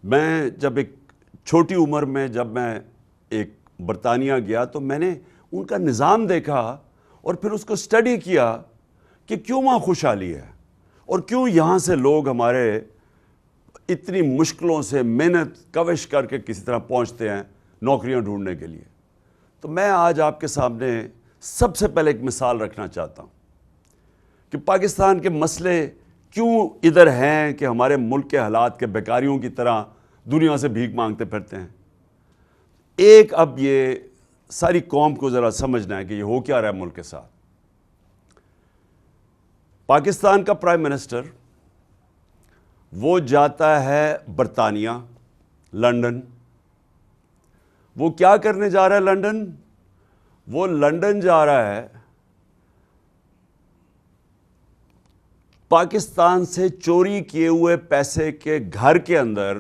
میں جب ایک چھوٹی عمر میں جب میں ایک برطانیہ گیا تو میں نے ان کا نظام دیکھا اور پھر اس کو اسٹڈی کیا کہ کیوں وہاں خوشحالی ہے اور کیوں یہاں سے لوگ ہمارے اتنی مشکلوں سے محنت کوشش کر کے کسی طرح پہنچتے ہیں نوکریاں ڈھونڈنے کے لیے. تو میں آج آپ کے سامنے سب سے پہلے ایک مثال رکھنا چاہتا ہوں کہ پاکستان کے مسئلے کیوں ادھر ہیں کہ ہمارے ملک کے حالات کے بیکاریوں کی طرح دنیا سے بھیک مانگتے پھرتے ہیں. ایک اب یہ ساری قوم کو ذرا سمجھنا ہے کہ یہ ہو کیا رہا ہے ملک کے ساتھ. پاکستان کا پرائم منسٹر وہ جاتا ہے برطانیہ لنڈن. وہ کیا کرنے جا رہا ہے لنڈن؟ وہ لنڈن جا رہا ہے پاکستان سے چوری کیے ہوئے پیسے کے گھر کے اندر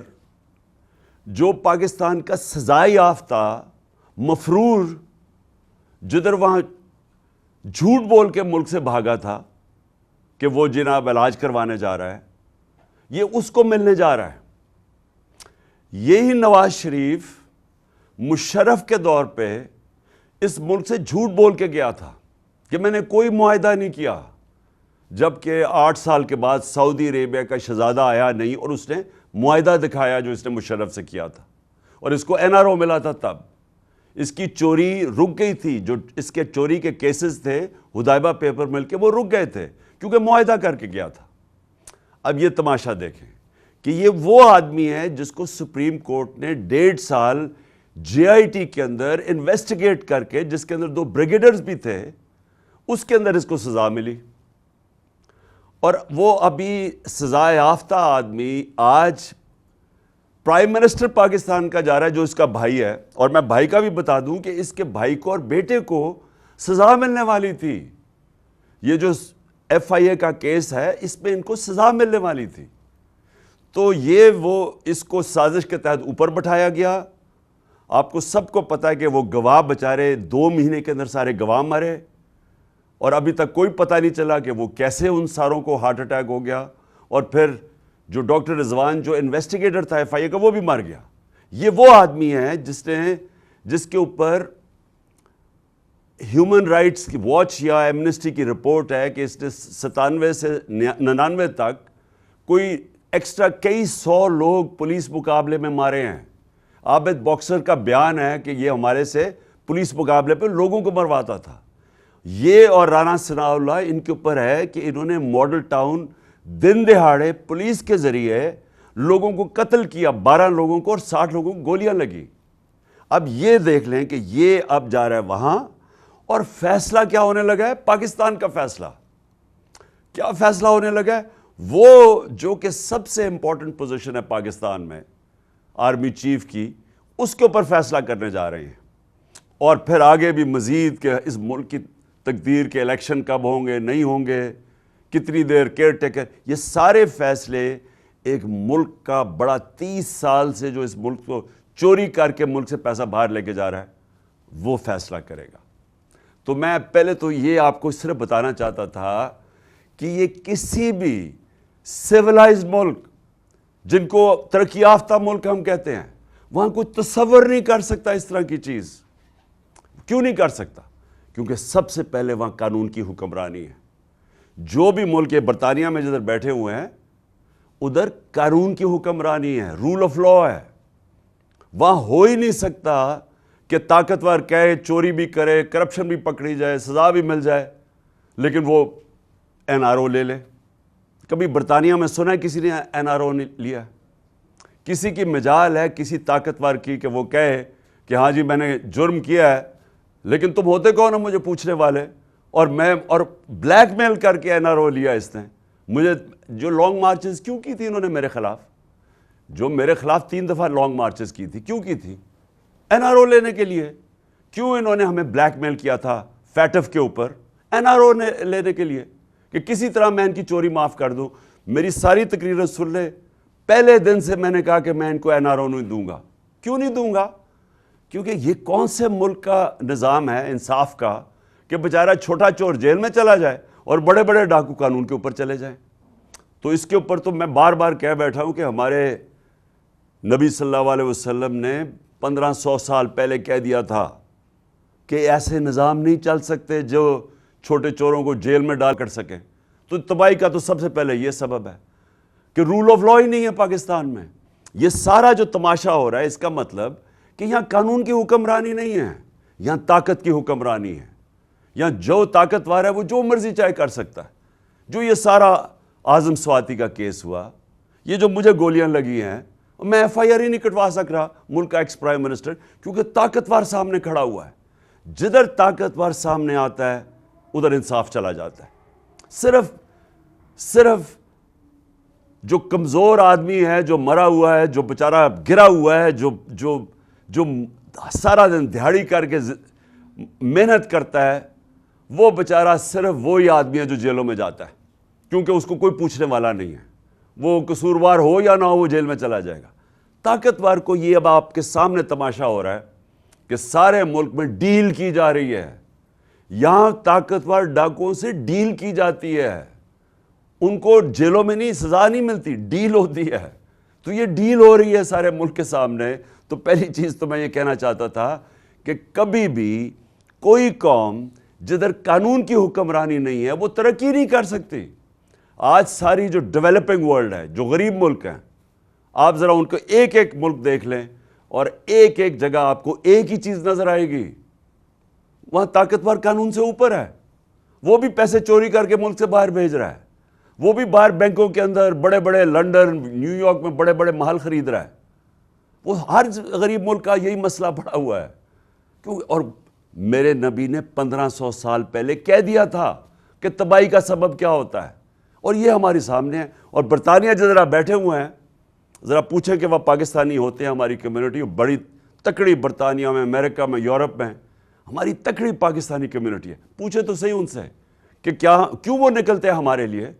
جو پاکستان کا سزائے یافتہ مفرور جدھر وہاں جھوٹ بول کے ملک سے بھاگا تھا کہ وہ جناب علاج کروانے جا رہا ہے، یہ اس کو ملنے جا رہا ہے. یہی نواز شریف مشرف کے دور پہ اس ملک سے جھوٹ بول کے گیا تھا کہ میں نے کوئی معاہدہ نہیں کیا، جبکہ 8 سال کے بعد سعودی عربیہ کا شہزادہ آیا نہیں اور اس نے معاہدہ دکھایا جو اس نے مشرف سے کیا تھا اور اس کو NRO ملا تھا. تب اس کی چوری رک گئی تھی، جو اس کے چوری کے کیسز تھے حدیبیہ پیپر مل کے وہ رک گئے تھے کیونکہ معاہدہ کر کے گیا تھا. اب یہ تماشا دیکھیں کہ یہ وہ آدمی ہے جس کو سپریم کورٹ نے 1.5 سال JIT کے اندر انویسٹیگیٹ کر کے، جس کے اندر 2 بریگیڈرز بھی تھے، اس کے اندر اس کو سزا ملی. اور وہ ابھی سزا یافتہ آدمی آج پرائم منسٹر پاکستان کا جا رہا ہے جو اس کا بھائی ہے. اور میں بھائی کا بھی بتا دوں کہ اس کے بھائی کو اور بیٹے کو سزا ملنے والی تھی. یہ جو FIA کا کیس ہے اس میں ان کو سزا ملنے والی تھی. تو یہ وہ اس کو سازش کے تحت اوپر بٹھایا گیا. آپ کو سب کو پتا ہے کہ وہ گواہ بچارے 2 مہینے کے اندر سارے گواہ مرے اور ابھی تک کوئی پتہ نہیں چلا کہ وہ کیسے ان ساروں کو ہارٹ اٹیک ہو گیا. اور پھر جو ڈاکٹر رضوان جو انویسٹیگیٹر تھا FIA کا وہ بھی مر گیا. یہ وہ آدمی ہے جس کے اوپر ہیومن رائٹس کی واچ یا ایمنسٹی کی رپورٹ ہے کہ اس نے 97 سے 99 تک کوئی ایکسٹرا کئی 100 لوگ پولیس مقابلے میں مارے ہیں. عابد باکسر کا بیان ہے کہ یہ ہمارے سے پولیس مقابلے پہ لوگوں کو مرواتا تھا. یہ اور رانا ثناء اللہ ان کے اوپر ہے کہ انہوں نے ماڈل ٹاؤن دن دہاڑے پولیس کے ذریعے لوگوں کو قتل کیا، 12 لوگوں کو اور 60 لوگوں کو گولیاں لگی. اب یہ دیکھ لیں کہ یہ اب جا رہا ہے وہاں اور فیصلہ کیا ہونے لگا ہے؟ پاکستان کا فیصلہ. کیا فیصلہ ہونے لگا ہے؟ وہ جو کہ سب سے امپورٹنٹ پوزیشن ہے پاکستان میں آرمی چیف کی، اس کے اوپر فیصلہ کرنے جا رہے ہیں. اور پھر آگے بھی مزید کہ اس ملک کی تقدیر کے الیکشن کب ہوں گے، نہیں ہوں گے، کتنی دیر کیئر ٹیکر، یہ سارے فیصلے ایک ملک کا بڑا 30 سال سے جو اس ملک کو چوری کر کے ملک سے پیسہ باہر لے کے جا رہا ہے وہ فیصلہ کرے گا. تو میں پہلے تو یہ آپ کو صرف بتانا چاہتا تھا کہ یہ کسی بھی سیولائزڈ ملک جن کو ترقی یافتہ ملک ہم کہتے ہیں، وہاں کوئی تصور نہیں کر سکتا اس طرح کی چیز. کیوں نہیں کر سکتا؟ کیونکہ سب سے پہلے وہاں قانون کی حکمرانی ہے. جو بھی ملک ہے، برطانیہ میں جدھر بیٹھے ہوئے ہیں ادھر قانون کی حکمرانی ہے، رول آف لا ہے. وہاں ہو ہی نہیں سکتا کہ طاقتور کہے چوری بھی کرے، کرپشن بھی پکڑی جائے، سزا بھی مل جائے، لیکن وہ NRO لے لے. کبھی برطانیہ میں سنا ہے کسی نے NRO لیا؟ کسی کی مجال ہے کسی طاقتور کی کہ وہ کہے کہ ہاں جی میں نے جرم کیا ہے، لیکن تم ہوتے کون ہو مجھے پوچھنے والے؟ اور بلیک میل کر کے NRO لیا اس نے. مجھے جو لانگ مارچز کیوں کی تھی انہوں نے میرے خلاف، جو میرے خلاف 3 دفعہ لانگ مارچز کی تھی، کیوں کی تھی؟ NRO لینے کے لیے. کیوں انہوں نے ہمیں بلیک میل کیا تھا فیٹف کے اوپر؟ NRO لینے کے لیے کہ کسی طرح میں ان کی چوری معاف کر دوں. میری ساری تقریریں سن لے، پہلے دن سے میں نے کہا کہ میں ان کو NRO نہیں دوں گا. کیوں نہیں دوں گا؟ کیونکہ یہ کون سے ملک کا نظام ہے انصاف کا کہ بیچارہ چھوٹا چور جیل میں چلا جائے اور بڑے بڑے ڈاکو قانون کے اوپر چلے جائیں. تو اس کے اوپر تو میں بار بار کہہ بیٹھا ہوں کہ ہمارے نبی صلی اللہ علیہ وسلم نے 1500 سال پہلے کہہ دیا تھا کہ ایسے نظام نہیں چل سکتے جو چھوٹے چوروں کو جیل میں ڈال کر سکیں. تو تباہی کا تو سب سے پہلے یہ سبب ہے کہ رول آف لا ہی نہیں ہے پاکستان میں. یہ سارا جو تماشا ہو رہا ہے اس کا مطلب کہ یہاں قانون کی حکمرانی نہیں ہے, یہاں طاقت کی حکمرانی ہے. یہاں جو طاقتور ہے وہ جو مرضی چاہے کر سکتا ہے. جو یہ سارا اعظم سواتی کا کیس ہوا, یہ جو مجھے گولیاں لگی ہیں, میں ایف آئی آر ہی نہیں کٹوا سک رہا ملک کا ایکس پرائم منسٹر, کیونکہ طاقتور سامنے کھڑا ہوا ہے. جدھر طاقتور سامنے آتا ہے ادھر انصاف چلا جاتا ہے. صرف جو کمزور آدمی ہے, جو مرا ہوا ہے, جو بیچارہ گرا ہوا ہے, جو سارا دن دیہڑی کر کے محنت کرتا ہے, وہ بیچارہ صرف وہی آدمی ہے جو جیلوں میں جاتا ہے, کیونکہ اس کو کوئی پوچھنے والا نہیں ہے. وہ قصوروار ہو یا نہ ہو وہ جیل میں چلا جائے گا. طاقتور کو یہ اب آپ کے سامنے تماشا ہو رہا ہے کہ سارے ملک میں ڈیل کی جا رہی ہے. یہاں طاقتور ڈاکوؤں سے ڈیل کی جاتی ہے. ان کو جیلوں میں نہیں سزا نہیں ملتی, ڈیل ہوتی ہے. تو یہ ڈیل ہو رہی ہے سارے ملک کے سامنے. تو پہلی چیز تو میں یہ کہنا چاہتا تھا کہ کبھی بھی کوئی قوم جدھر قانون کی حکمرانی نہیں ہے وہ ترقی نہیں کر سکتی. آج ساری جو ڈیولپنگ ورلڈ ہے, جو غریب ملک ہیں, آپ ذرا ان کو ایک ایک ملک دیکھ لیں اور ایک ایک جگہ آپ کو ایک ہی چیز نظر آئے گی, وہاں طاقتور قانون سے اوپر ہے. وہ بھی پیسے چوری کر کے ملک سے باہر بھیج رہا ہے. وہ بھی باہر بینکوں کے اندر بڑے بڑے لنڈن نیو یارک میں بڑے بڑے محل خرید رہا ہے. وہ ہر غریب ملک کا یہی مسئلہ پڑا ہوا ہے. اور میرے نبی نے 1500 سال پہلے کہہ دیا تھا کہ تباہی کا سبب کیا ہوتا ہے, اور یہ ہمارے سامنے ہے. اور برطانیہ جدھر آپ بیٹھے ہوئے ہیں, ذرا پوچھیں کہ وہ پاکستانی ہوتے ہیں, ہماری کمیونٹی بڑی تکڑی برطانیہ میں, امریکہ میں, یورپ میں ہماری تکڑی پاکستانی کمیونٹی ہے. پوچھیں تو صحیح ان سے کہ کیوں وہ نکلتے ہیں ہمارے لیے,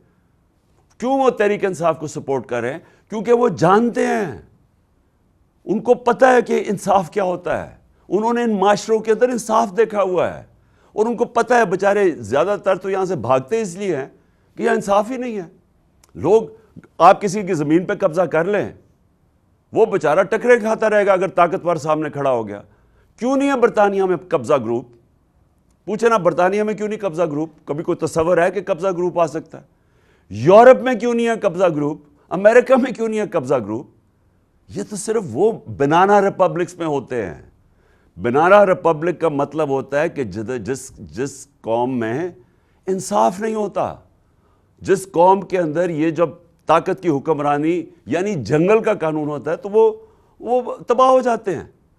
کیوں وہ تحریک انصاف کو سپورٹ کر رہے ہیں. کیونکہ وہ جانتے ہیں, ان کو پتہ ہے کہ انصاف کیا ہوتا ہے. انہوں نے ان معاشروں کے اندر انصاف دیکھا ہوا ہے, اور ان کو پتہ ہے بیچارے زیادہ تر تو یہاں سے بھاگتے اس لیے ہیں کہ یہاں انصاف ہی نہیں ہے. لوگ آپ کسی کی زمین پہ قبضہ کر لیں, وہ بیچارہ ٹکرے کھاتا رہے گا اگر طاقتور سامنے کھڑا ہو گیا. کیوں نہیں ہے برطانیہ میں قبضہ گروپ؟ پوچھے نا, برطانیہ میں کیوں نہیں قبضہ گروپ؟ کبھی کوئی تصور ہے کہ قبضہ گروپ آ سکتا ہے؟ یورپ میں کیوں نہیں ہے قبضہ گروپ؟ امریکہ میں کیوں نہیں ہے قبضہ گروپ؟ یہ تو صرف وہ بنانا ریپبلکس میں ہوتے ہیں. بنانا ریپبلک کا مطلب ہوتا ہے کہ جس قوم میں انصاف نہیں ہوتا, جس قوم کے اندر یہ جب طاقت کی حکمرانی یعنی جنگل کا قانون ہوتا ہے تو وہ تباہ ہو جاتے ہیں.